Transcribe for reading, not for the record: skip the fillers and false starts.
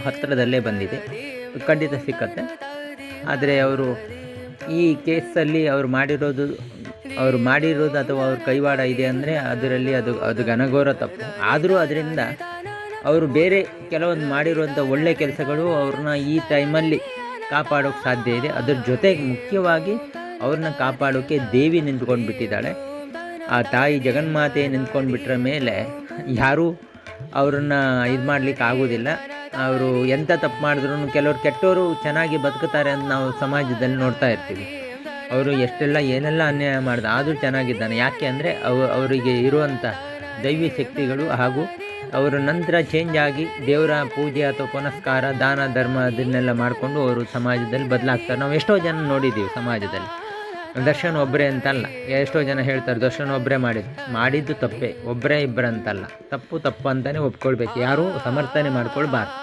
ಹತ್ತಿರದಲ್ಲೇ ಬಂದಿದೆ, ಖಂಡಿತ ಸಿಕ್ಕತ್ತೆ. ಆದರೆ ಅವರು ಈ ಕೇಸಲ್ಲಿ ಅವ್ರು ಮಾಡಿರೋದು ಅಥವಾ ಅವ್ರ ಕೈವಾಡ ಇದೆ ಅಂದರೆ ಅದರಲ್ಲಿ ಅದು ಘನಘೋರ ತಪ್ಪು. ಆದರೂ ಅದರಿಂದ ಅವರು ಬೇರೆ ಕೆಲವೊಂದು ಮಾಡಿರುವಂಥ ಒಳ್ಳೆಯ ಕೆಲಸಗಳು ಅವ್ರನ್ನ ಈ ಟೈಮಲ್ಲಿ ಕಾಪಾಡೋಕ್ಕೆ ಸಾಧ್ಯ ಇದೆ. ಅದ್ರ ಜೊತೆಗೆ ಮುಖ್ಯವಾಗಿ ಅವ್ರನ್ನ ಕಾಪಾಡೋಕ್ಕೆ ದೇವಿ ನಿಂತ್ಕೊಂಡು ಬಿಟ್ಟಿದ್ದಾಳೆ. ಆ ತಾಯಿ ಜಗನ್ಮಾತೆ ನಿಂತ್ಕೊಂಡು ಬಿಟ್ರ ಮೇಲೆ ಯಾರೂ ಅವ್ರನ್ನ ಇದು ಮಾಡಲಿಕ್ಕೆ ಆಗೋದಿಲ್ಲ. ಅವರು ಎಂಥ ತಪ್ಪು ಮಾಡಿದ್ರು ಕೆಲವರು ಕೆಟ್ಟವರು ಚೆನ್ನಾಗಿ ಬದುಕುತ್ತಾರೆ ಅಂತ ನಾವು ಸಮಾಜದಲ್ಲಿ ನೋಡ್ತಾ ಇರ್ತೀವಿ. ಅವರು ಏನೆಲ್ಲ ಅನ್ಯಾಯ ಮಾಡಿದ ಆದರೂ ಚೆನ್ನಾಗಿದ್ದಾನೆ. ಯಾಕೆ ಅಂದರೆ ಅವರಿಗೆ ಇರುವಂಥ ದೈವಿ ಶಕ್ತಿಗಳು ಹಾಗೂ ಅವರು ನಂತರ ಚೇಂಜ್ ಆಗಿ ದೇವರ ಪೂಜೆ ಅಥವಾ ಪುನಸ್ಕಾರ ದಾನ ಧರ್ಮ ಅದನ್ನೆಲ್ಲ ಮಾಡಿಕೊಂಡು ಅವರು ಸಮಾಜದಲ್ಲಿ ಬದಲಾಗ್ತಾರೆ. ನಾವು ಎಷ್ಟೋ ಜನ ನೋಡಿದ್ದೀವಿ ಸಮಾಜದಲ್ಲಿ. ದರ್ಶನ್ ಒಬ್ಬರೇ ಅಂತಲ್ಲ, ಎಷ್ಟೋ ಜನ ಹೇಳ್ತಾರೆ ದರ್ಶನ್ ಒಬ್ಬರೇ ಮಾಡಿದ್ದು ತಪ್ಪೇ, ಒಬ್ಬರೇ ಇಬ್ಬರಂತಲ್ಲ, ತಪ್ಪು ಅಂತಲೇ ಒಪ್ಕೊಳ್ಬೇಕು, ಯಾರೂ ಸಮರ್ಥನೆ ಮಾಡ್ಕೊಳ್ಬಾರ್ದು.